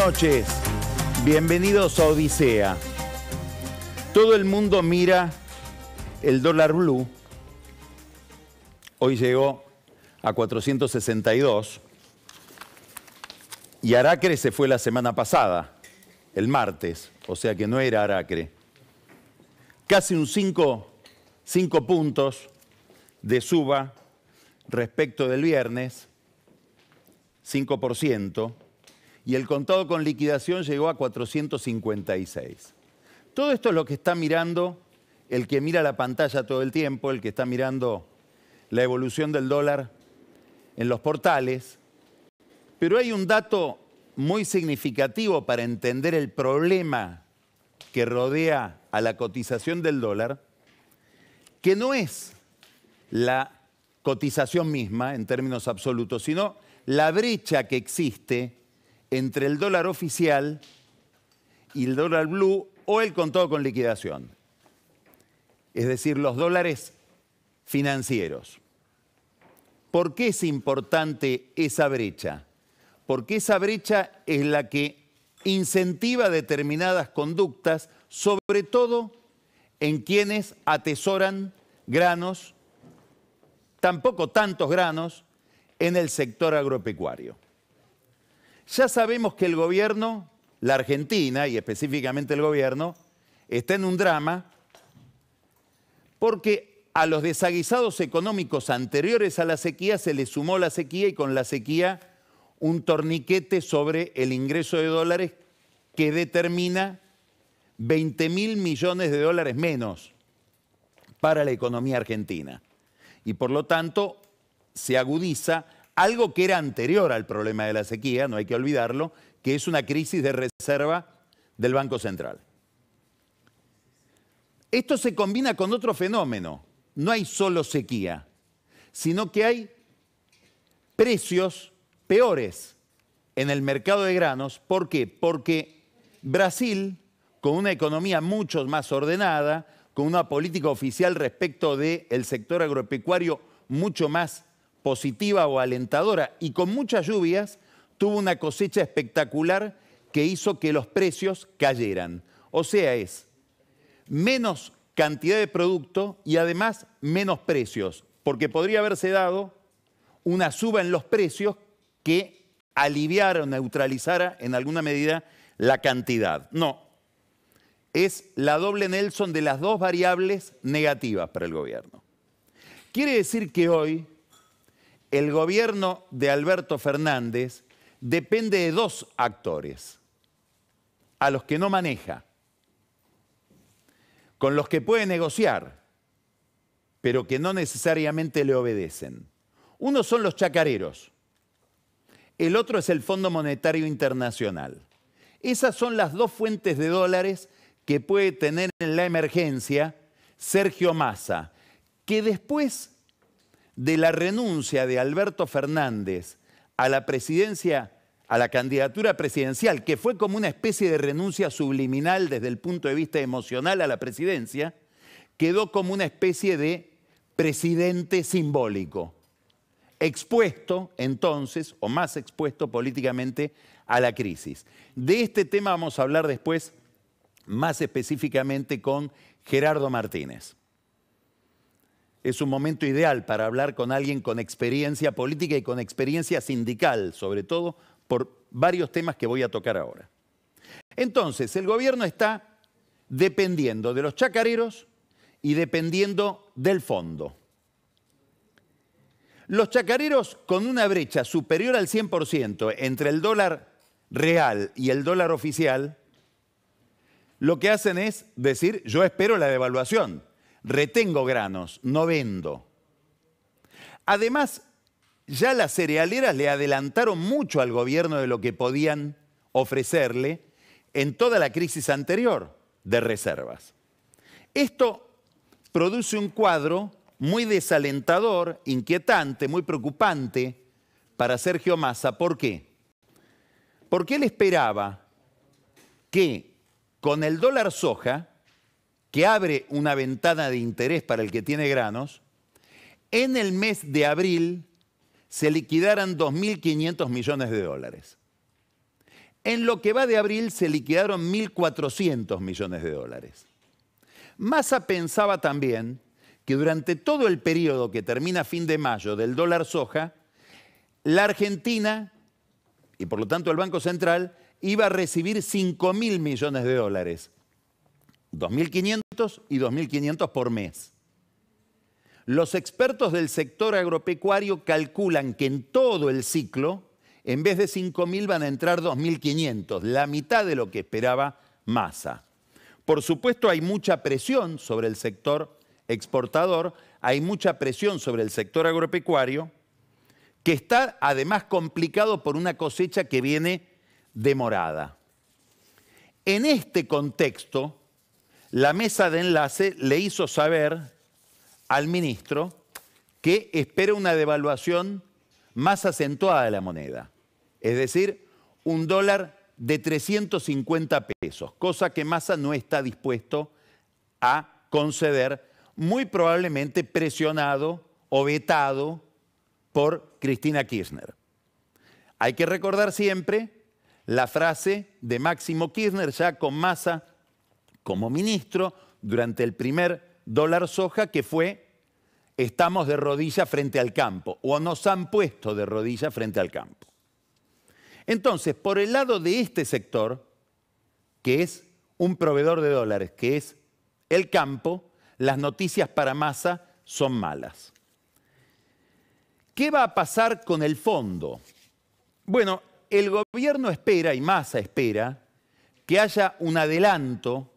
noches, bienvenidos a Odisea. Todo el mundo mira el dólar blue. Hoy llegó a 462 y Aracre se fue la semana pasada, el martes, o sea que no era Aracre. Casi un 5 puntos de suba respecto del viernes, 5%, y el contado con liquidación llegó a 456. Todo esto es lo que está mirando el que mira la pantalla todo el tiempo, el que está mirando la evolución del dólar en los portales. Pero hay un dato muy significativo para entender el problema que rodea a la cotización del dólar, que no es la cotización misma en términos absolutos, sino la brecha que existe entre el dólar oficial y el dólar blue o el contado con liquidación. Es decir, los dólares financieros. ¿Por qué es importante esa brecha? Porque esa brecha es la que incentiva determinadas conductas, sobre todo en quienes atesoran granos, tampoco tantos granos, en el sector agropecuario. Ya sabemos que el gobierno, la Argentina y específicamente el gobierno, está en un drama porque a los desaguisados económicos anteriores a la sequía se le sumó la sequía y con la sequía un torniquete sobre el ingreso de dólares que determina 20.000 millones de dólares menos para la economía argentina. Y por lo tanto se agudiza algo que era anterior al problema de la sequía, no hay que olvidarlo, que es una crisis de reserva del Banco Central. Esto se combina con otro fenómeno. No hay solo sequía, sino que hay precios peores en el mercado de granos. ¿Por qué? Porque Brasil, con una economía mucho más ordenada, con una política oficial respecto del sector agropecuario mucho más positiva o alentadora y con muchas lluvias, tuvo una cosecha espectacular que hizo que los precios cayeran. O sea, es menos cantidad de producto y además menos precios, porque podría haberse dado una suba en los precios que aliviara o neutralizara en alguna medida la cantidad. No, es la doble Nelson de las dos variables negativas para el gobierno. Quiere decir que hoy el gobierno de Alberto Fernández depende de dos actores, a los que no maneja, con los que puede negociar, pero que no necesariamente le obedecen. Uno son los chacareros, el otro es el Fondo Monetario Internacional. Esas son las dos fuentes de dólares que puede tener en la emergencia Sergio Massa, que después de la renuncia de Alberto Fernández a la presidencia, a la candidatura presidencial, que fue como una especie de renuncia subliminal desde el punto de vista emocional a la presidencia, quedó como una especie de presidente simbólico, expuesto entonces, o más expuesto políticamente, a la crisis. De este tema vamos a hablar después más específicamente con Gerardo Martínez. Es un momento ideal para hablar con alguien con experiencia política y con experiencia sindical, sobre todo por varios temas que voy a tocar ahora. Entonces, el gobierno está dependiendo de los chacareros y dependiendo del fondo. Los chacareros, con una brecha superior al 100% entre el dólar real y el dólar oficial, lo que hacen es decir, yo espero la devaluación. Retengo granos, no vendo. Además, ya las cerealeras le adelantaron mucho al gobierno de lo que podían ofrecerle en toda la crisis anterior de reservas. Esto produce un cuadro muy desalentador, inquietante, muy preocupante para Sergio Massa. ¿Por qué? Porque él esperaba que con el dólar soja, que abre una ventana de interés para el que tiene granos, en el mes de abril se liquidaran 2.500 millones de dólares. En lo que va de abril se liquidaron 1.400 millones de dólares. Massa pensaba también que durante todo el periodo que termina a fin de mayo del dólar soja, la Argentina, y por lo tanto el Banco Central, iba a recibir 5.000 millones de dólares. 2.500 y 2.500 por mes. Los expertos del sector agropecuario calculan que en todo el ciclo, en vez de 5.000 van a entrar 2.500, la mitad de lo que esperaba Massa. Por supuesto hay mucha presión sobre el sector exportador, hay mucha presión sobre el sector agropecuario, que está además complicado por una cosecha que viene demorada. En este contexto, la mesa de enlace le hizo saber al ministro que espera una devaluación más acentuada de la moneda, es decir, un dólar de 350 pesos, cosa que Massa no está dispuesto a conceder, muy probablemente presionado o vetado por Cristina Kirchner. Hay que recordar siempre la frase de Máximo Kirchner, ya con Massa como ministro, durante el primer dólar soja, que fue: estamos de rodillas frente al campo, o nos han puesto de rodillas frente al campo. Entonces, por el lado de este sector, que es un proveedor de dólares, que es el campo, las noticias para Massa son malas. ¿Qué va a pasar con el fondo? Bueno, el gobierno espera, y Massa espera, que haya un adelanto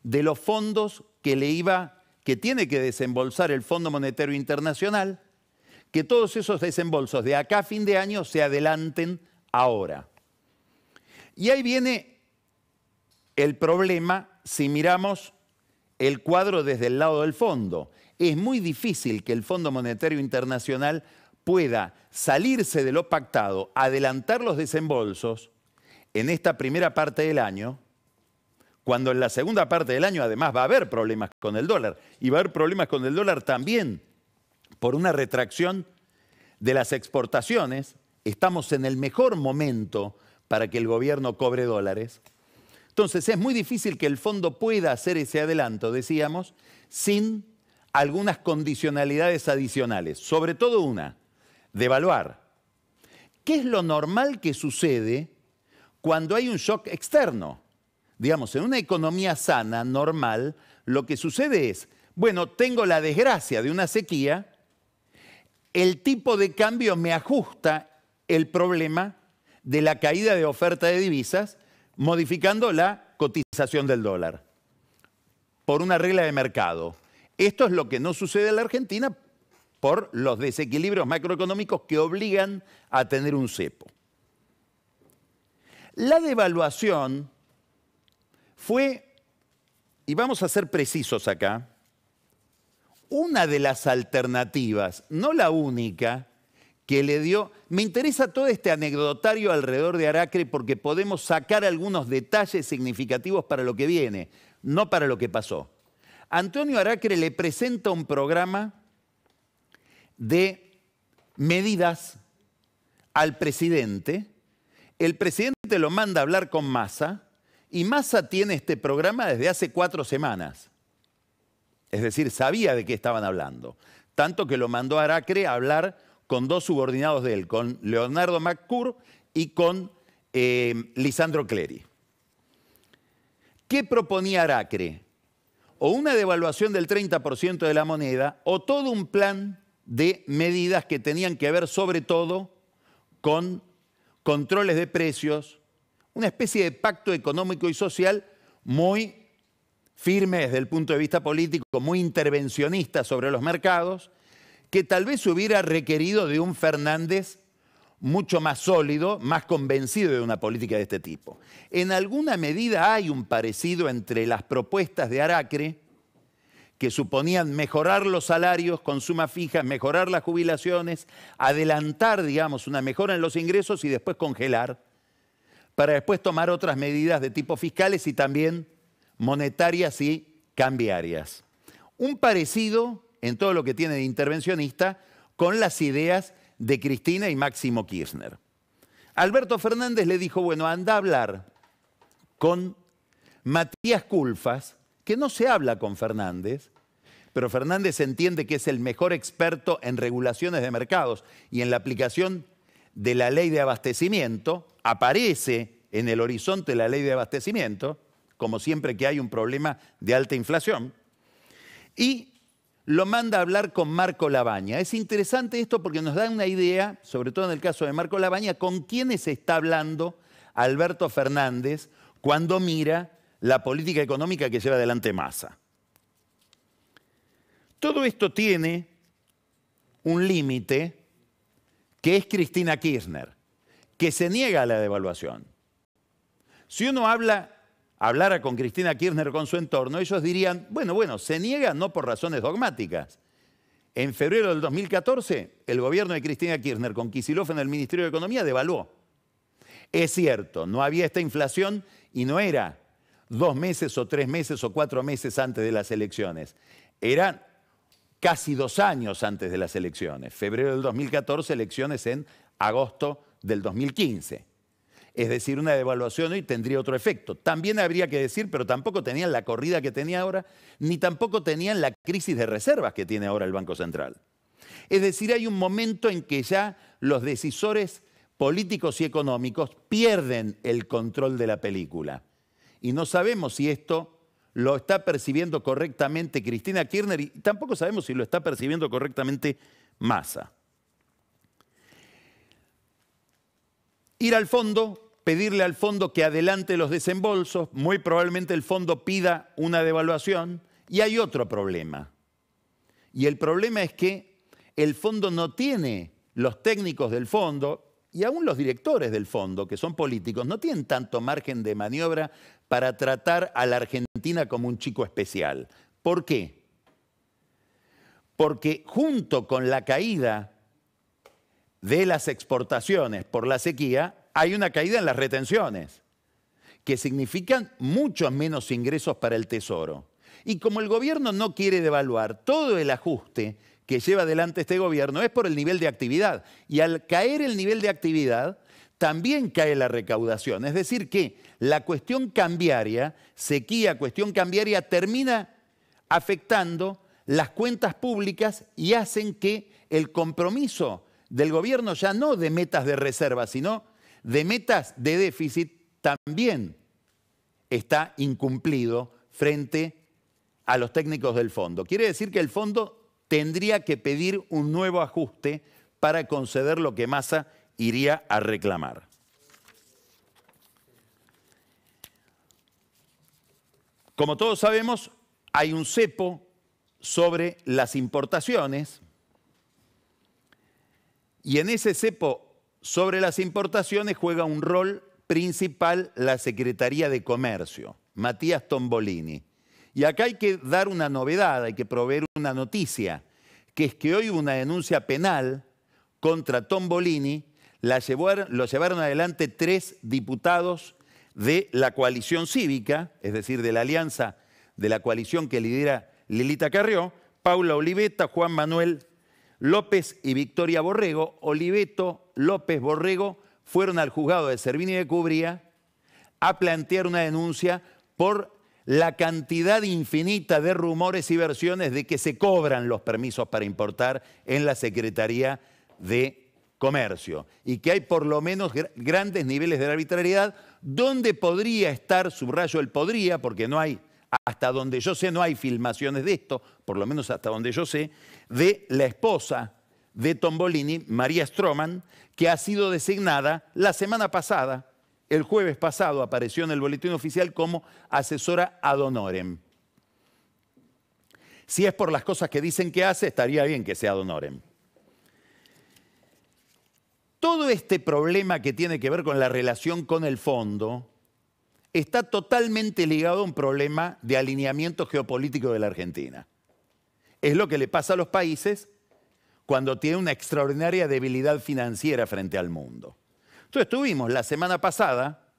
de los fondos que tiene que desembolsar el Fondo Monetario Internacional, que todos esos desembolsos de acá a fin de año se adelanten ahora. Y ahí viene el problema si miramos el cuadro desde el lado del fondo. Es muy difícil que el Fondo Monetario Internacional pueda salirse de lo pactado, adelantar los desembolsos en esta primera parte del año, cuando en la segunda parte del año además va a haber problemas con el dólar. Y va a haber problemas con el dólar también por una retracción de las exportaciones. Estamos en el mejor momento para que el gobierno cobre dólares. Entonces es muy difícil que el fondo pueda hacer ese adelanto, decíamos, sin algunas condicionalidades adicionales. Sobre todo una, devaluar. ¿Qué es lo normal que sucede cuando hay un shock externo? Digamos, en una economía sana, normal, lo que sucede es, bueno, tengo la desgracia de una sequía, el tipo de cambio me ajusta el problema de la caída de oferta de divisas, modificando la cotización del dólar por una regla de mercado. Esto es lo que no sucede en la Argentina por los desequilibrios macroeconómicos que obligan a tener un cepo. La devaluación fue, y vamos a ser precisos acá, una de las alternativas, no la única, que le dio. Me interesa todo este anecdotario alrededor de Aracre porque podemos sacar algunos detalles significativos para lo que viene, no para lo que pasó. Antonio Aracre le presenta un programa de medidas al presidente, el presidente lo manda a hablar con Massa, y Massa tiene este programa desde hace 4 semanas. Es decir, sabía de qué estaban hablando. Tanto que lo mandó a Aracre a hablar con 2 subordinados de él, con Leonardo McCurr y con Lisandro Clery. ¿Qué proponía Aracre? O una devaluación del 30% de la moneda, o todo un plan de medidas que tenían que ver sobre todo con controles de precios, una especie de pacto económico y social muy firme desde el punto de vista político, muy intervencionista sobre los mercados, que tal vez hubiera requerido de un Fernández mucho más sólido, más convencido de una política de este tipo. En alguna medida hay un parecido entre las propuestas de Aracre, que suponían mejorar los salarios con suma fija, mejorar las jubilaciones, adelantar, digamos, una mejora en los ingresos y después congelar, para después tomar otras medidas de tipo fiscales y también monetarias y cambiarias. Un parecido en todo lo que tiene de intervencionista con las ideas de Cristina y Máximo Kirchner. Alberto Fernández le dijo, bueno, anda a hablar con Matías Culfas, que no se habla con Fernández, pero Fernández entiende que es el mejor experto en regulaciones de mercados y en la aplicación de la ley de abastecimiento. Aparece en el horizonte la ley de abastecimiento, como siempre que hay un problema de alta inflación, y lo manda a hablar con Marco Lavagna. Es interesante esto porque nos da una idea, sobre todo en el caso de Marco Lavagna, con quiénes está hablando Alberto Fernández cuando mira la política económica que lleva adelante Massa. Todo esto tiene un límite que es Cristina Kirchner, que se niega a la devaluación. Si uno hablara con Cristina Kirchner o con su entorno, ellos dirían, bueno, se niega no por razones dogmáticas. En febrero del 2014, el gobierno de Cristina Kirchner con Kicillof en el Ministerio de Economía devaluó. Es cierto, no había esta inflación y no era 2 meses o 3 meses o 4 meses antes de las elecciones. Eran casi 2 años antes de las elecciones. Febrero del 2014, elecciones en agosto del 2015. Es decir, una devaluación hoy tendría otro efecto. También habría que decir, pero tampoco tenían la corrida que tenía ahora, ni tampoco tenían la crisis de reservas que tiene ahora el Banco Central. Es decir, hay un momento en que ya los decisores políticos y económicos pierden el control de la película. Y no sabemos si esto lo está percibiendo correctamente Cristina Kirchner y tampoco sabemos si lo está percibiendo correctamente Massa. Ir al fondo, pedirle al fondo que adelante los desembolsos, muy probablemente el fondo pida una devaluación y hay otro problema. Y el problema es que el fondo no tiene, los técnicos del fondo y aún los directores del fondo, que son políticos, no tienen tanto margen de maniobra para tratar a la Argentina como un chico especial. ¿Por qué? Porque junto con la caída de las exportaciones por la sequía, hay una caída en las retenciones, que significan muchos menos ingresos para el Tesoro. Y como el gobierno no quiere devaluar, todo el ajuste que lleva adelante este gobierno es por el nivel de actividad. Y al caer el nivel de actividad, también cae la recaudación. Es decir, que la cuestión cambiaria, sequía, cuestión cambiaria, termina afectando las cuentas públicas y hacen que el compromiso del gobierno ya no de metas de reserva, sino de metas de déficit, también está incumplido frente a los técnicos del fondo. Quiere decir que el fondo tendría que pedir un nuevo ajuste para conceder lo que Massa iría a reclamar. Como todos sabemos, hay un cepo sobre las importaciones y en ese cepo sobre las importaciones juega un rol principal la Secretaría de Comercio, Matías Tombolini. Y acá hay que dar una novedad, hay que proveer una noticia, que es que hoy hubo una denuncia penal contra Tombolini, lo llevaron adelante 3 diputados de la coalición cívica, es decir, de la alianza de la coalición que lidera Lilita Carrió, Paula Oliveta, Juan Manuel López y Victoria Borrego. Oliveto, López, Borrego fueron al juzgado de Servini de Cubría a plantear una denuncia por la cantidad infinita de rumores y versiones de que se cobran los permisos para importar en la Secretaría de Comercio y que hay por lo menos grandes niveles de arbitrariedad donde podría estar, subrayo el podría, porque no hay, hasta donde yo sé, no hay filmaciones de esto, por lo menos hasta donde yo sé, de la esposa de Tombolini, María Stroman, que ha sido designada la semana pasada, el jueves pasado, apareció en el boletín oficial como asesora ad honorem. Si es por las cosas que dicen que hace, estaría bien que sea ad honorem. Todo este problema que tiene que ver con la relación con el fondo está totalmente ligado a un problema de alineamiento geopolítico de la Argentina. Es lo que le pasa a los países cuando tienen una extraordinaria debilidad financiera frente al mundo. Entonces tuvimos la semana pasada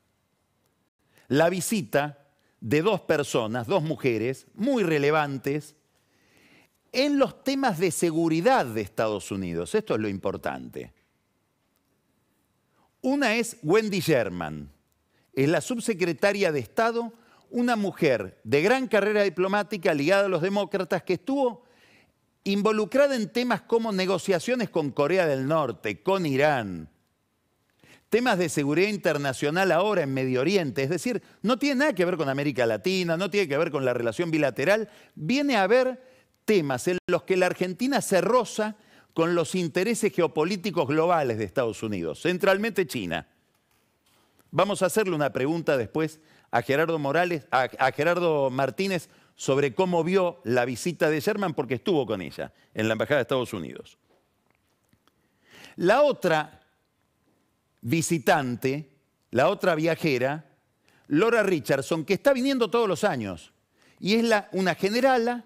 la visita de 2 personas, 2 mujeres muy relevantes en los temas de seguridad de Estados Unidos. Esto es lo importante. Una es Wendy Sherman, es la subsecretaria de Estado, una mujer de gran carrera diplomática ligada a los demócratas que estuvo involucrada en temas como negociaciones con Corea del Norte, con Irán, temas de seguridad internacional ahora en Medio Oriente, es decir, no tiene nada que ver con América Latina, no tiene que ver con la relación bilateral, viene a haber temas en los que la Argentina se roza con los intereses geopolíticos globales de Estados Unidos, centralmente China. Vamos a hacerle una pregunta después a Gerardo Martínez sobre cómo vio la visita de Sherman, porque estuvo con ella en la Embajada de Estados Unidos. La otra visitante, la otra viajera, Laura Richardson, que está viniendo todos los años, y es una generala,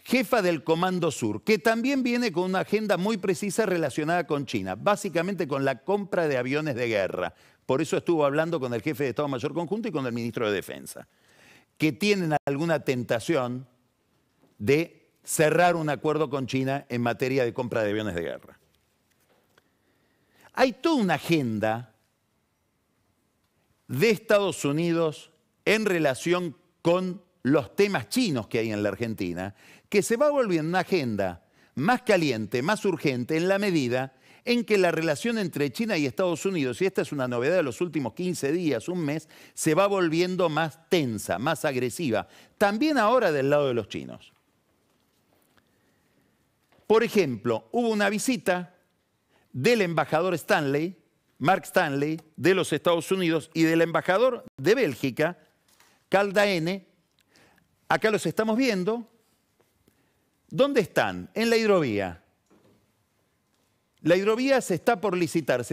jefa del Comando Sur, que también viene con una agenda muy precisa relacionada con China, básicamente con la compra de aviones de guerra. Por eso estuvo hablando con el jefe de Estado Mayor Conjunto y con el ministro de Defensa, que tienen alguna tentación de cerrar un acuerdo con China en materia de compra de aviones de guerra. Hay toda una agenda de Estados Unidos en relación con los temas chinos que hay en la Argentina, que se va volviendo una agenda más caliente, más urgente, en la medida en que la relación entre China y Estados Unidos, y esta es una novedad de los últimos 15 días, un mes, se va volviendo más tensa, más agresiva, también ahora del lado de los chinos. Por ejemplo, hubo una visita del embajador Stanley, Mark Stanley, de los Estados Unidos, y del embajador de Bélgica, Carl Daene. Acá los estamos viendo. ¿Dónde están? En la hidrovía. La hidrovía se está por licitar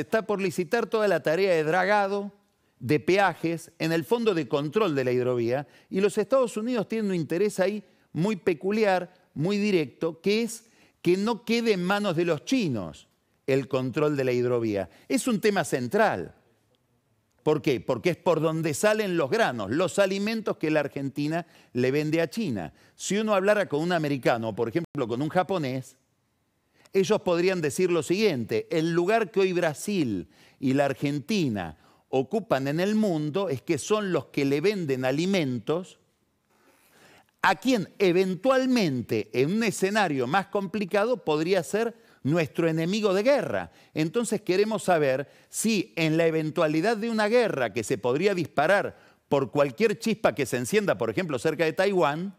toda la tarea de dragado, de peajes, en el fondo de control de la hidrovía, y los Estados Unidos tienen un interés ahí muy peculiar, muy directo, que es que no quede en manos de los chinos el control de la hidrovía. Es un tema central. ¿Por qué? Porque es por donde salen los granos, los alimentos que la Argentina le vende a China. Si uno hablara con un americano, por ejemplo, con un japonés, ellos podrían decir lo siguiente: el lugar que hoy Brasil y la Argentina ocupan en el mundo es que son los que le venden alimentos a quien eventualmente en un escenario más complicado podría ser nuestro enemigo de guerra. Entonces queremos saber si en la eventualidad de una guerra que se podría disparar por cualquier chispa que se encienda, por ejemplo, cerca de Taiwán,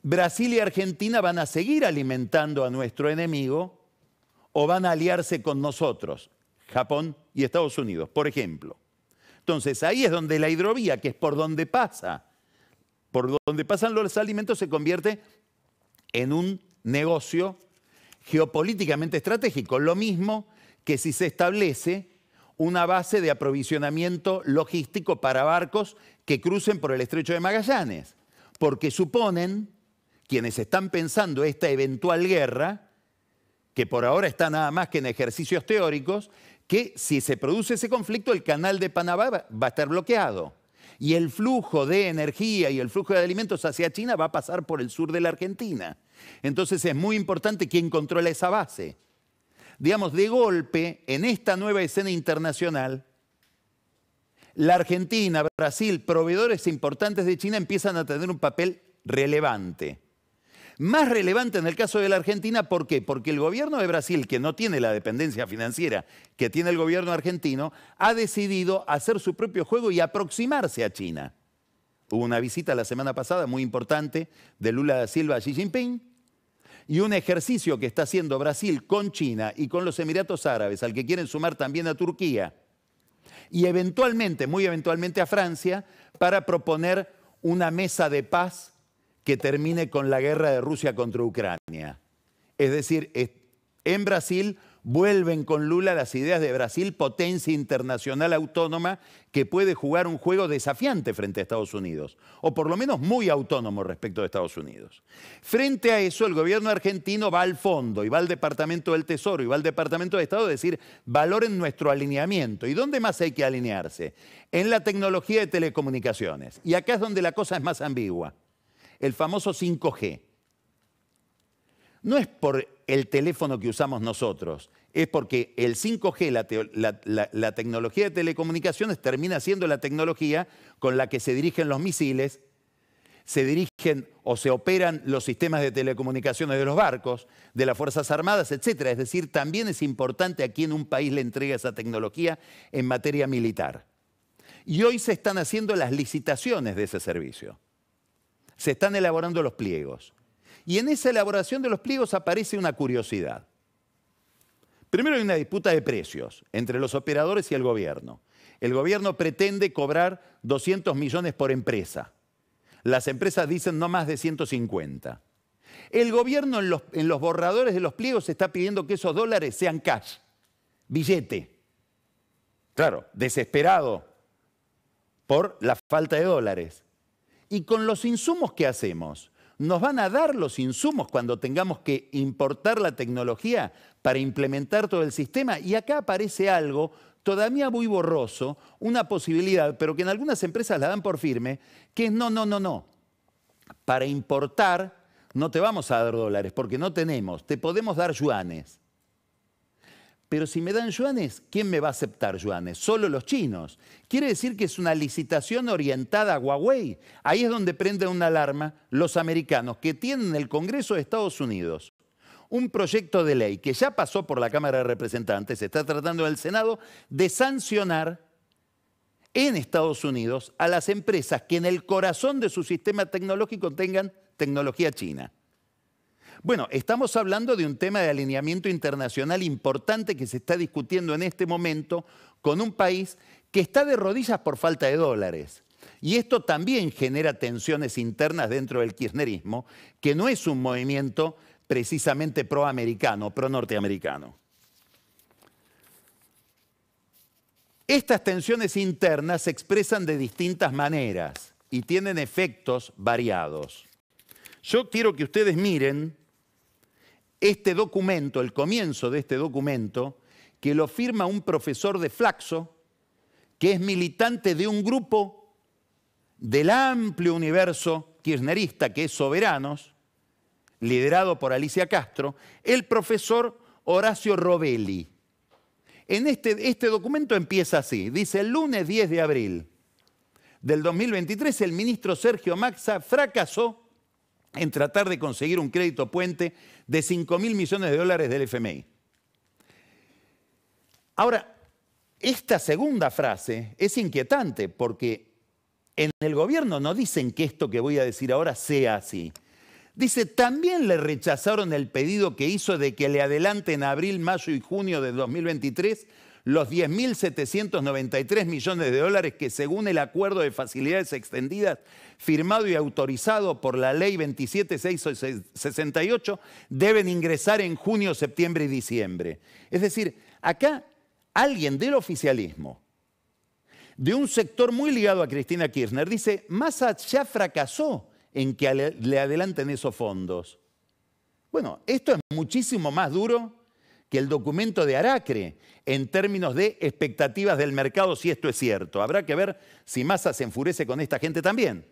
Brasil y Argentina van a seguir alimentando a nuestro enemigo o van a aliarse con nosotros, Japón y Estados Unidos, por ejemplo. Entonces ahí es donde la hidrovía, que es por donde pasan los alimentos, se convierte en un negocio geopolíticamente estratégico. Lo mismo que si se establece una base de aprovisionamiento logístico para barcos que crucen por el Estrecho de Magallanes, porque suponen quienes están pensando esta eventual guerra, que por ahora está nada más que en ejercicios teóricos, que si se produce ese conflicto, el canal de Panamá va a estar bloqueado. Y el flujo de energía y el flujo de alimentos hacia China va a pasar por el sur de la Argentina. Entonces es muy importante quién controla esa base. Digamos, de golpe, en esta nueva escena internacional, la Argentina, Brasil, proveedores importantes de China empiezan a tener un papel relevante. Más relevante en el caso de la Argentina, ¿por qué? Porque el gobierno de Brasil, que no tiene la dependencia financiera que tiene el gobierno argentino, ha decidido hacer su propio juego y aproximarse a China. Hubo una visita la semana pasada muy importante de Lula da Silva a Xi Jinping y un ejercicio que está haciendo Brasil con China y con los Emiratos Árabes, al que quieren sumar también a Turquía, y eventualmente, muy eventualmente a Francia, para proponer una mesa de paz que termine con la guerra de Rusia contra Ucrania. Es decir, en Brasil vuelven con Lula las ideas de Brasil, potencia internacional autónoma que puede jugar un juego desafiante frente a Estados Unidos, o por lo menos muy autónomo respecto de Estados Unidos. Frente a eso, el gobierno argentino va al fondo y va al Departamento del Tesoro y va al Departamento de Estado a decir, valoren nuestro alineamiento. ¿Y dónde más hay que alinearse? En la tecnología de telecomunicaciones. Y acá es donde la cosa es más ambigua. El famoso 5G. No es por el teléfono que usamos nosotros, es porque el 5G, la tecnología de telecomunicaciones, termina siendo la tecnología con la que se dirigen los misiles, se dirigen o se operan los sistemas de telecomunicaciones de los barcos, de las Fuerzas Armadas, etc. Es decir, también es importante a quién un país le entrega esa tecnología en materia militar. Y hoy se están haciendo las licitaciones de ese servicio. Se están elaborando los pliegos. Y en esa elaboración de los pliegos aparece una curiosidad. Primero hay una disputa de precios entre los operadores y el gobierno. El gobierno pretende cobrar 200 millones por empresa. Las empresas dicen no más de 150. El gobierno en los borradores de los pliegos está pidiendo que esos dólares sean cash, billete. Claro, desesperado por la falta de dólares. ¿Y con los insumos qué hacemos? ¿Nos van a dar los insumos cuando tengamos que importar la tecnología para implementar todo el sistema? Y acá aparece algo todavía muy borroso, una posibilidad, pero que en algunas empresas la dan por firme, que es no. Para importar no te vamos a dar dólares porque no tenemos, te podemos dar yuanes. Pero si me dan yuanes, ¿quién me va a aceptar yuanes? Solo los chinos. Quiere decir que es una licitación orientada a Huawei. Ahí es donde prenden una alarma los americanos, que tienen en el Congreso de Estados Unidos un proyecto de ley que ya pasó por la Cámara de Representantes, se está tratando en el Senado, de sancionar en Estados Unidos a las empresas que en el corazón de su sistema tecnológico tengan tecnología china. Bueno, estamos hablando de un tema de alineamiento internacional importante que se está discutiendo en este momento con un país que está de rodillas por falta de dólares. Y esto también genera tensiones internas dentro del kirchnerismo, que no es un movimiento precisamente proamericano, pro-norteamericano. Estas tensiones internas se expresan de distintas maneras y tienen efectos variados. Yo quiero que ustedes miren este documento, el comienzo de este documento, que lo firma un profesor de Flaxo, que es militante de un grupo del amplio universo kirchnerista, que es Soberanos, liderado por Alicia Castro, el profesor Horacio Robelli. En este documento empieza así, dice: el lunes 10 de abril del 2023, el ministro Sergio Massa fracasó en tratar de conseguir un crédito puente de 5.000 millones de dólares del FMI. Ahora, esta segunda frase es inquietante porque en el gobierno no dicen que esto que voy a decir ahora sea así. Dice, también le rechazaron el pedido que hizo de que le adelante en abril, mayo y junio de 2023 los 10.793 millones de dólares que, según el acuerdo de facilidades extendidas firmado y autorizado por la ley 27668, deben ingresar en junio, septiembre y diciembre. Es decir, acá alguien del oficialismo, de un sector muy ligado a Cristina Kirchner, dice, Massa ya fracasó en que le adelanten esos fondos. Bueno, esto es muchísimo más duro que el documento de Aracre en términos de expectativas del mercado, si esto es cierto. Habrá que ver si Massa se enfurece con esta gente también.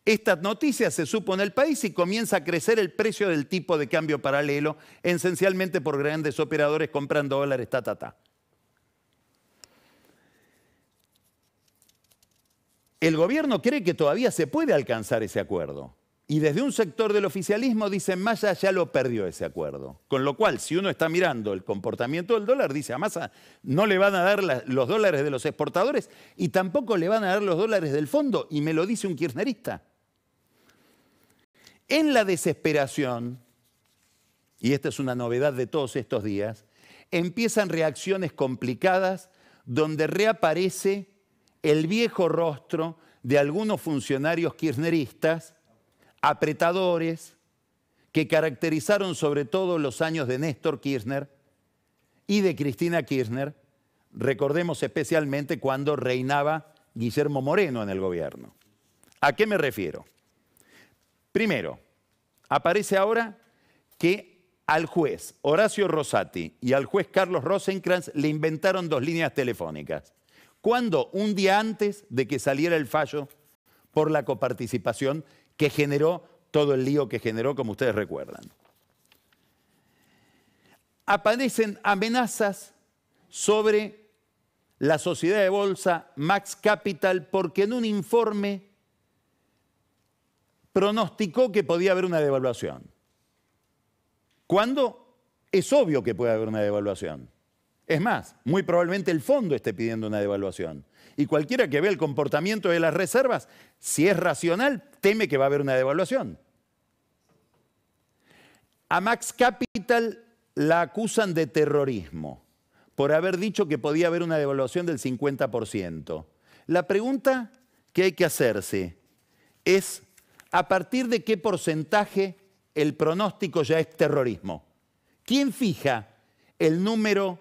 Esta noticia se supo en el país y comienza a crecer el precio del tipo de cambio paralelo, esencialmente por grandes operadores comprando dólares, El gobierno cree que todavía se puede alcanzar ese acuerdo. Y desde un sector del oficialismo dicen, Massa ya lo perdió ese acuerdo. Con lo cual, si uno está mirando el comportamiento del dólar, dice a Massa no le van a dar los dólares de los exportadores y tampoco le van a dar los dólares del fondo. Y me lo dice un kirchnerista. En la desesperación, y esta es una novedad de todos estos días, empiezan reacciones complicadas donde reaparece el viejo rostro de algunos funcionarios kirchneristas apretadores que caracterizaron sobre todo los años de Néstor Kirchner y de Cristina Kirchner, recordemos especialmente cuando reinaba Guillermo Moreno en el gobierno. ¿A qué me refiero? Primero, aparece ahora que al juez Horacio Rosati y al juez Carlos Rosenkrantz le inventaron 2 líneas telefónicas. ¿Cuándo? Un día antes de que saliera el fallo por la coparticipación que generó todo el lío que generó, como ustedes recuerdan. aparecen amenazas sobre la sociedad de bolsa Max Capital porque en un informe pronosticó que podía haber una devaluación. ¿Cuándo? Es obvio que puede haber una devaluación. Es más, muy probablemente el fondo esté pidiendo una devaluación. Y cualquiera que vea el comportamiento de las reservas, si es racional, teme que va a haber una devaluación. A Max Capital la acusan de terrorismo por haber dicho que podía haber una devaluación del 50%. La pregunta que hay que hacerse es, ¿a partir de qué porcentaje el pronóstico ya es terrorismo? ¿Quién fija el número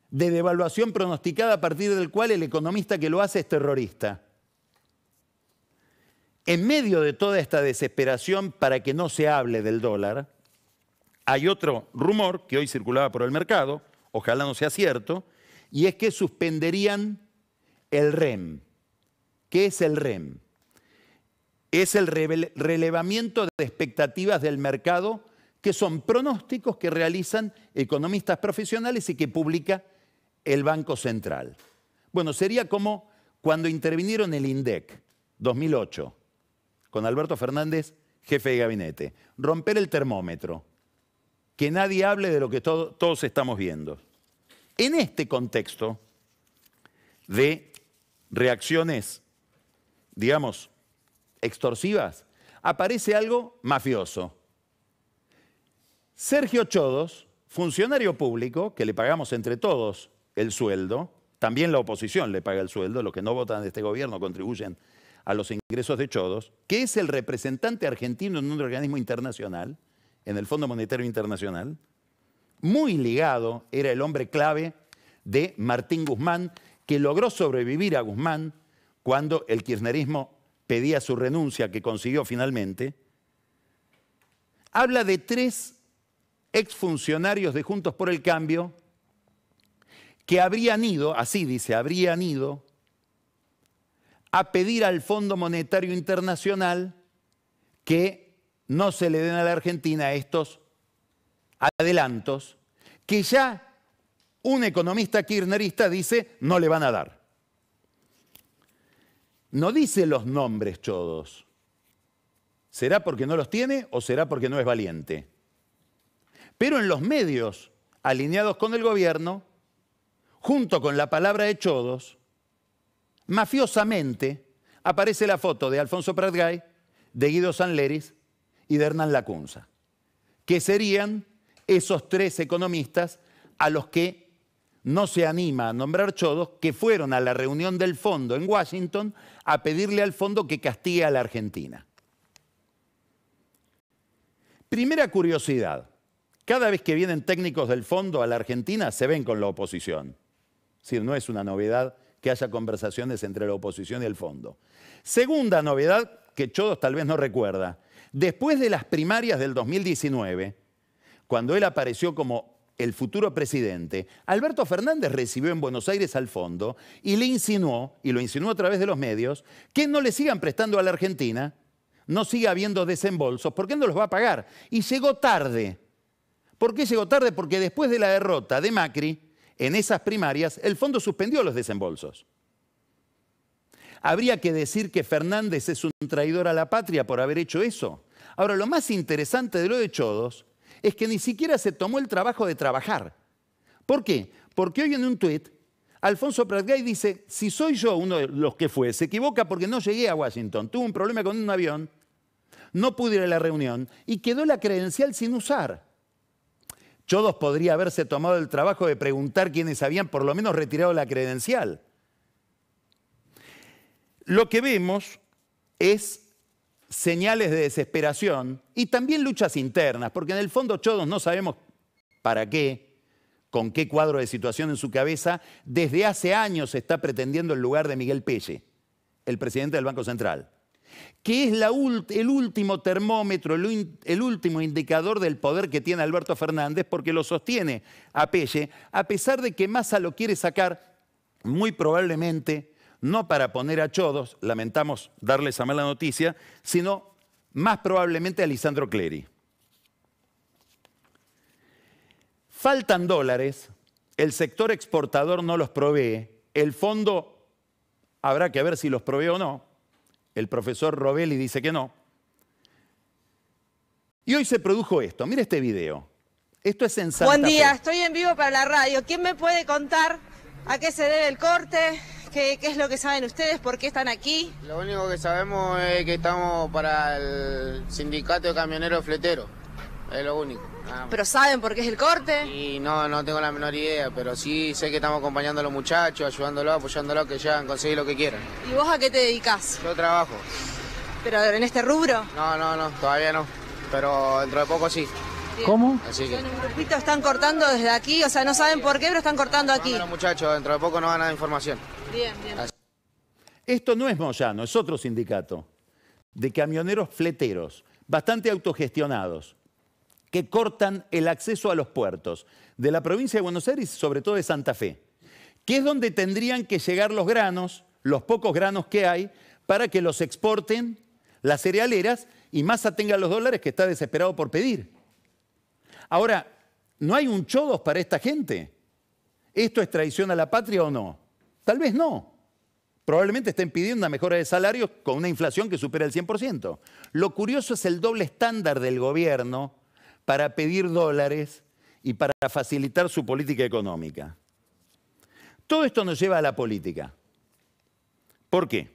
de devaluación pronosticada a partir del cual el economista que lo hace es terrorista? En medio de toda esta desesperación para que no se hable del dólar, hay otro rumor que hoy circulaba por el mercado, ojalá no sea cierto, y es que suspenderían el REM. ¿Qué es el REM? Es el relevamiento de expectativas del mercado, que son pronósticos que realizan economistas profesionales y que publica el Banco Central. Bueno, sería como cuando intervinieron el INDEC, 2008, con Alberto Fernández, jefe de gabinete. Romper el termómetro, que nadie hable de lo que todos estamos viendo. En este contexto de reacciones, digamos, extorsivas, aparece algo mafioso. Sergio Chodos, funcionario público, que le pagamos entre todos el sueldo, también la oposición le paga el sueldo, los que no votan de este gobierno contribuyen a los ingresos de Chodos, que es el representante argentino en un organismo internacional, en el Fondo Monetario Internacional, muy ligado, era el hombre clave de Martín Guzmán, que logró sobrevivir a Guzmán cuando el kirchnerismo pedía su renuncia, que consiguió finalmente. Habla de 3 exfuncionarios de Juntos por el Cambio que habrían ido, así dice, habrían ido a pedir al Fondo Monetario Internacional que no se le den a la Argentina estos adelantos que ya un economista kirchnerista dice no le van a dar. No dice los nombres Chodos. ¿Será porque no los tiene o será porque no es valiente? Pero en los medios alineados con el gobierno, junto con la palabra de Chodos, mafiosamente aparece la foto de Alfonso Pratgay, de Guido Sanleris y de Hernán Lacunza, que serían esos 3 economistas a los que no se anima a nombrar Chodos, que fueron a la reunión del fondo en Washington a pedirle al fondo que castigue a la Argentina. Primera curiosidad, cada vez que vienen técnicos del fondo a la Argentina se ven con la oposición. Es decir, no es una novedad que haya conversaciones entre la oposición y el fondo. Segunda novedad que Chodos tal vez no recuerda, después de las primarias del 2019, cuando él apareció como el futuro presidente, Alberto Fernández recibió en Buenos Aires al fondo y le insinuó, y lo insinuó a través de los medios, que no le sigan prestando a la Argentina, no siga habiendo desembolsos, porque no los va a pagar. Y llegó tarde. ¿Por qué llegó tarde? Porque después de la derrota de Macri, en esas primarias, el fondo suspendió los desembolsos. ¿Habría que decir que Fernández es un traidor a la patria por haber hecho eso? Ahora, lo más interesante de lo de Chodos es que ni siquiera se tomó el trabajo de trabajar. ¿Por qué? Porque hoy en un tuit, Alfonso Pratgay dice, si soy yo uno de los que fue, se equivoca porque no llegué a Washington, tuve un problema con un avión, no pude ir a la reunión y quedó la credencial sin usar. Chodos podría haberse tomado el trabajo de preguntar quiénes habían por lo menos retirado la credencial. Lo que vemos es señales de desesperación y también luchas internas, porque en el fondo Chodos no sabemos para qué, con qué cuadro de situación en su cabeza, desde hace años está pretendiendo el lugar de Miguel Pelle, el presidente del Banco Central, que es el último termómetro, el último indicador del poder que tiene Alberto Fernández, porque lo sostiene a Pelle, a pesar de que Massa lo quiere sacar muy probablemente no para poner a Chodos, lamentamos darle esa mala noticia, sino más probablemente a Lisandro Clery. Faltan dólares, el sector exportador no los provee, el fondo habrá que ver si los provee o no, el profesor Robelli dice que no. Y hoy se produjo esto, mira este video. Esto es en Santa Buen día, Fe. estoy en vivo para la radio. ¿Quién me puede contar a qué se debe el corte? ¿Qué es lo que saben ustedes? ¿Por qué están aquí? Lo único que sabemos es que estamos para el sindicato de camioneros fleteros. Es lo único. ¿Pero saben por qué es el corte? Y no tengo la menor idea, pero sí sé que estamos acompañando a los muchachos, ayudándolos, apoyándolos a que llegan a conseguir lo que quieran. ¿Y vos a qué te dedicás? Yo trabajo. ¿Pero en este rubro? No, todavía no. Pero dentro de poco sí. ¿Cómo? Así que... ¿En un grupito están cortando desde aquí? O sea, no saben por qué, pero están cortando aquí. Los muchachos, dentro de poco nos van a dar información. Bien. Esto no es Moyano, es otro sindicato de camioneros fleteros, bastante autogestionados, que cortan el acceso a los puertos de la provincia de Buenos Aires y sobre todo de Santa Fe, que es donde tendrían que llegar los granos, los pocos granos que hay, para que los exporten las cerealeras y Massa tenga los dólares que está desesperado por pedir. Ahora, ¿no hay un chodos para esta gente? ¿Esto es traición a la patria o no? Tal vez no. Probablemente estén pidiendo una mejora de salarios con una inflación que supera el 100%. Lo curioso es el doble estándar del gobierno para pedir dólares y para facilitar su política económica. Todo esto nos lleva a la política. ¿Por qué?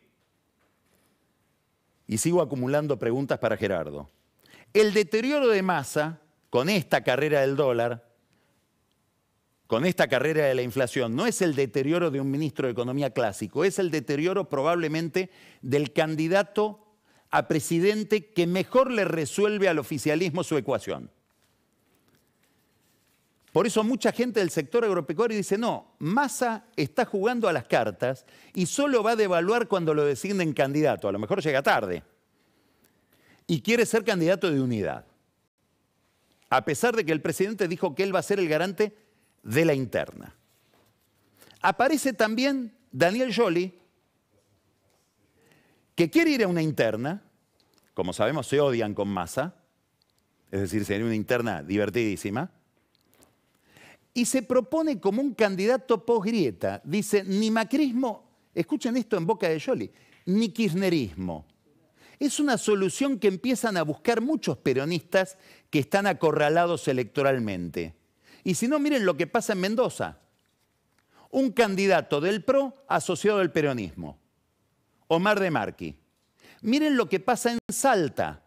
Y sigo acumulando preguntas para Gerardo. El deterioro de Massa, con esta carrera del dólar, con esta carrera de la inflación, no es el deterioro de un ministro de Economía clásico, es el deterioro probablemente del candidato a presidente que mejor le resuelve al oficialismo su ecuación. Por eso mucha gente del sector agropecuario dice, no, Massa está jugando a las cartas y solo va a devaluar cuando lo designen candidato, a lo mejor llega tarde, y quiere ser candidato de unidad. A pesar de que el presidente dijo que él va a ser el garante de la interna. Aparece también Daniel Scioli, que quiere ir a una interna, como sabemos se odian con Massa, es decir, sería una interna divertidísima, y se propone como un candidato post-grieta. Dice, ni macrismo, escuchen esto en boca de Scioli, ni kirchnerismo. Es una solución que empiezan a buscar muchos peronistas que están acorralados electoralmente. Y si no, miren lo que pasa en Mendoza. Un candidato del PRO asociado al peronismo, Omar de Marchi. Miren lo que pasa en Salta.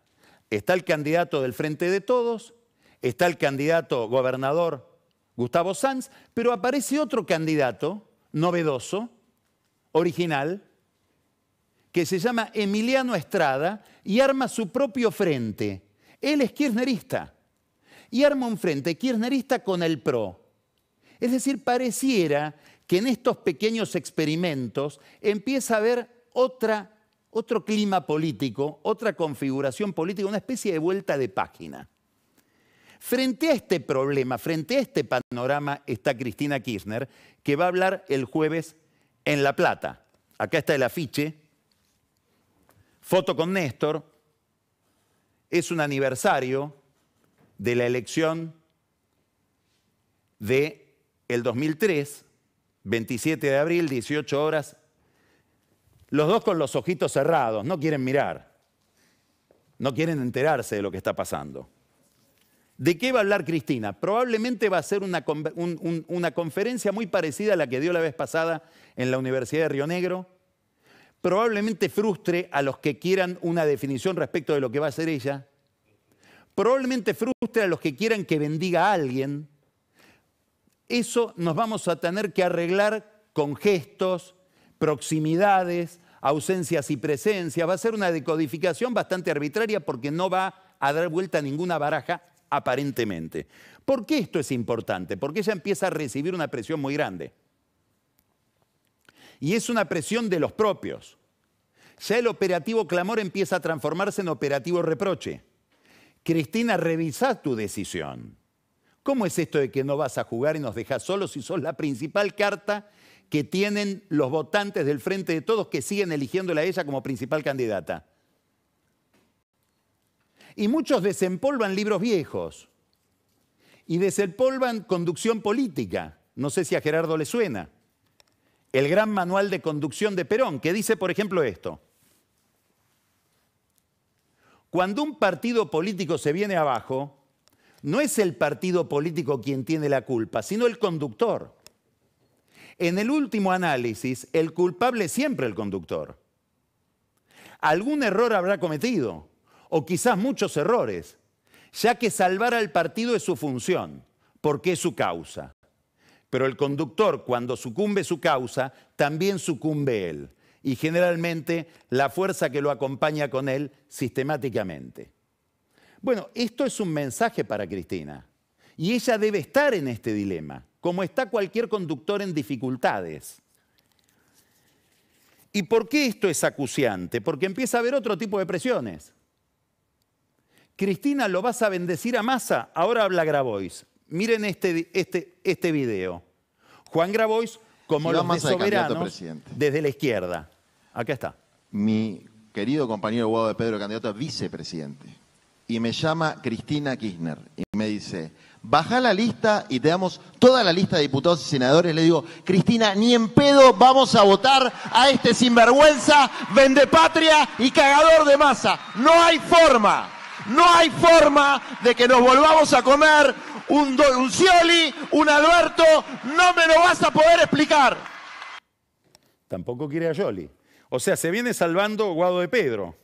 Está el candidato del Frente de Todos, está el candidato gobernador Gustavo Sanz, pero aparece otro candidato novedoso, original, que se llama Emiliano Estrada y arma su propio frente. Él es kirchnerista y arma un frente kirchnerista con el PRO. Es decir, pareciera que en estos pequeños experimentos empieza a haber otro clima político, otra configuración política, una especie de vuelta de página. Frente a este problema, frente a este panorama, está Cristina Kirchner, que va a hablar el jueves en La Plata. Acá está el afiche, foto con Néstor, es un aniversario de la elección del 2003, 27 de abril, 18 horas, los dos con los ojitos cerrados, no quieren mirar, no quieren enterarse de lo que está pasando. ¿De qué va a hablar Cristina? Probablemente va a ser una conferencia muy parecida a la que dio la vez pasada en la Universidad de Río Negro. Probablemente frustre a los que quieran una definición respecto de lo que va a hacer ella. Probablemente frustre a los que quieran que bendiga a alguien. Eso nos vamos a tener que arreglar con gestos, proximidades, ausencias y presencias. Va a ser una decodificación bastante arbitraria porque no va a dar vuelta a ninguna baraja aparentemente. ¿Por qué esto es importante? Porque ella empieza a recibir una presión muy grande. Y es una presión de los propios. Ya el operativo clamor empieza a transformarse en operativo reproche. Cristina, revisá tu decisión. ¿Cómo es esto de que no vas a jugar y nos dejas solos si sos la principal carta que tienen los votantes del Frente de Todos que siguen eligiéndola a ella como principal candidata? Y muchos desempolvan libros viejos y desempolvan conducción política. No sé si a Gerardo le suena. El gran manual de conducción de Perón, que dice, por ejemplo, esto. Cuando un partido político se viene abajo, no es el partido político quien tiene la culpa, sino el conductor. En el último análisis, el culpable es siempre el conductor. Algún error habrá cometido, o quizás muchos errores, ya que salvar al partido es su función, porque es su causa. Pero el conductor, cuando sucumbe su causa, también sucumbe él. Y generalmente la fuerza que lo acompaña con él sistemáticamente. Bueno, esto es un mensaje para Cristina. Y ella debe estar en este dilema, como está cualquier conductor en dificultades. ¿Y por qué esto es acuciante? Porque empieza a haber otro tipo de presiones. Cristina, ¿lo vas a bendecir a Massa? Ahora habla Grabois. Miren este video. Juan Grabois, como los de soberanos, desde la izquierda. Acá está. Mi querido compañero Guado de Pedro, candidato a vicepresidente. Y me llama Cristina Kirchner y me dice, baja la lista y te damos toda la lista de diputados y senadores. Le digo, Cristina, ni en pedo vamos a votar a este sinvergüenza, vendepatria y cagador de Massa. No hay forma. No hay forma de que nos volvamos a comer un Scioli, un Alberto. No me lo vas a poder explicar. Tampoco quiere a Scioli. O sea, se viene salvando Guado de Pedro.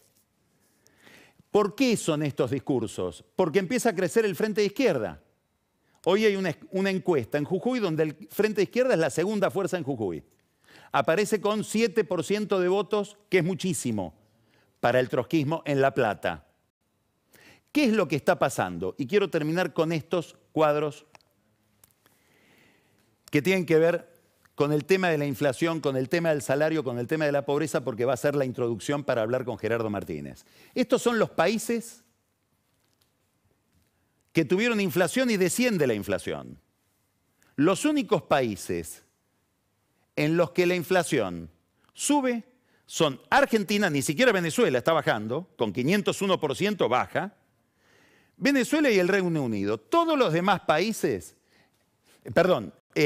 ¿Por qué son estos discursos? Porque empieza a crecer el Frente de Izquierda. Hoy hay una encuesta en Jujuy donde el Frente de Izquierda es la segunda fuerza en Jujuy. Aparece con 7% de votos, que es muchísimo para el trotskismo en La Plata. ¿Qué es lo que está pasando? Y quiero terminar con estos cuadros que tienen que ver con el tema de la inflación, con el tema del salario, con el tema de la pobreza, porque va a ser la introducción para hablar con Gerardo Martínez. Estos son los países que tuvieron inflación y desciende la inflación. Los únicos países en los que la inflación sube son Argentina, ni siquiera Venezuela está bajando, con 501% baja, Venezuela y el Reino Unido. Todos los demás países,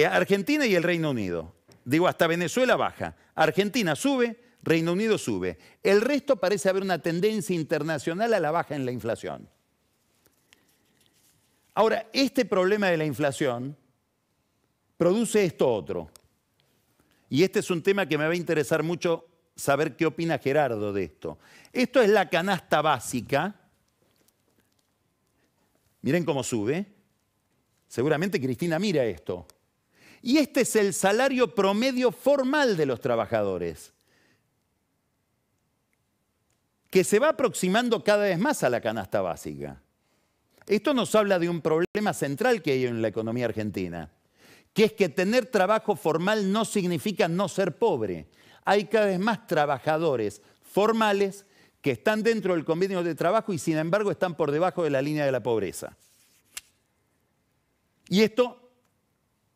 Argentina y el Reino Unido. Digo, hasta Venezuela baja. Argentina sube, Reino Unido sube. El resto parece haber una tendencia internacional a la baja en la inflación. Ahora, este problema de la inflación produce esto otro. Y este es un tema que me va a interesar mucho saber qué opina Gerardo de esto. Esto es la canasta básica. Miren cómo sube. Seguramente Cristina mira esto. Y este es el salario promedio formal de los trabajadores, que se va aproximando cada vez más a la canasta básica. Esto nos habla de un problema central que hay en la economía argentina, que es que tener trabajo formal no significa no ser pobre. Hay cada vez más trabajadores formales que están dentro del convenio de trabajo y sin embargo están por debajo de la línea de la pobreza. Y esto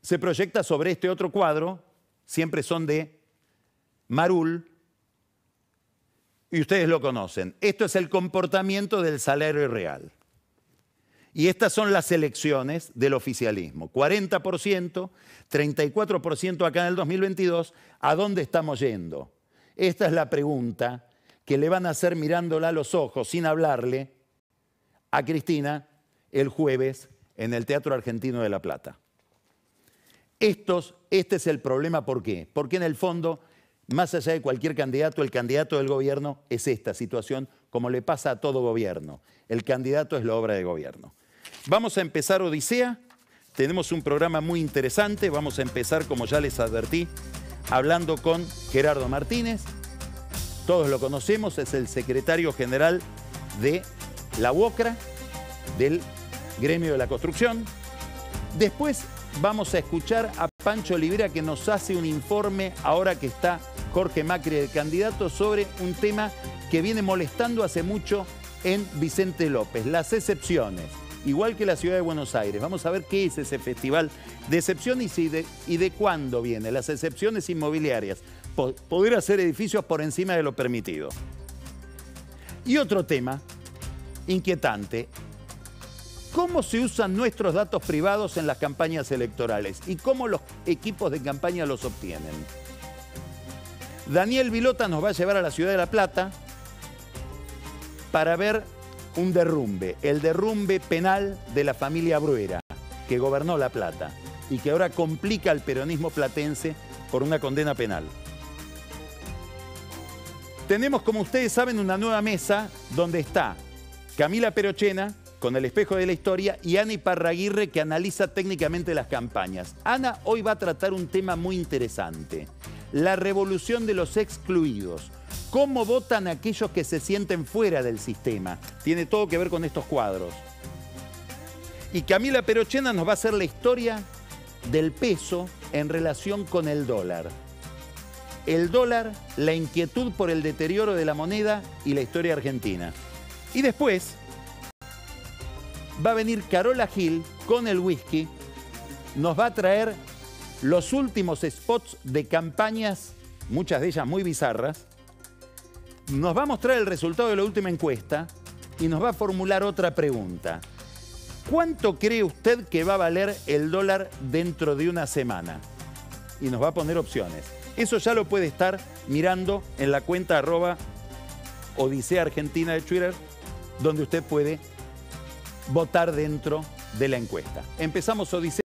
se proyecta sobre este otro cuadro, siempre son de Marul, y ustedes lo conocen. Esto es el comportamiento del salario real. Y estas son las elecciones del oficialismo. 40%, 34% acá en el 2022. ¿A dónde estamos yendo? Esta es la pregunta que le van a hacer mirándola a los ojos, sin hablarle, a Cristina el jueves en el Teatro Argentino de La Plata. Este es el problema, ¿por qué? Porque en el fondo, más allá de cualquier candidato, el candidato del gobierno es esta situación, como le pasa a todo gobierno. El candidato es la obra de gobierno. Vamos a empezar Odisea. Tenemos un programa muy interesante. Vamos a empezar, como ya les advertí, hablando con Gerardo Martínez. Todos lo conocemos, es el secretario general de la UOCRA, del gremio de la construcción. Después vamos a escuchar a Pancho Olivera, que nos hace un informe, ahora que está Jorge Macri de candidato, sobre un tema que viene molestando hace mucho en Vicente López, las excepciones. Igual que la ciudad de Buenos Aires. Vamos a ver qué es ese festival de excepciones y de cuándo viene. Las excepciones inmobiliarias. Poder hacer edificios por encima de lo permitido. Y otro tema inquietante. cómo se usan nuestros datos privados en las campañas electorales y cómo los equipos de campaña los obtienen. Daniel Vilota nos va a llevar a la ciudad de La Plata para ver un derrumbe, el derrumbe penal de la familia Bruera, que gobernó La Plata y que ahora complica al peronismo platense por una condena penal. Tenemos, como ustedes saben, una nueva mesa donde está Camila Perochena, con El Espejo de la Historia, y Ana Iparraguirre, que analiza técnicamente las campañas. Ana hoy va a tratar un tema muy interesante: la revolución de los excluidos. ¿Cómo votan aquellos que se sienten fuera del sistema? Tiene todo que ver con estos cuadros. Y Camila Perochena nos va a hacer la historia del peso en relación con el dólar. El dólar, la inquietud por el deterioro de la moneda y la historia argentina. Y después va a venir Carola Gil con el whisky, nos va a traer los últimos spots de campañas, muchas de ellas muy bizarras, nos va a mostrar el resultado de la última encuesta y nos va a formular otra pregunta. ¿Cuánto cree usted que va a valer el dólar dentro de una semana? Y nos va a poner opciones. Eso ya lo puede estar mirando en la cuenta @Odisea Argentina de Twitter, donde usted puede votar dentro de la encuesta. Empezamos Odisea.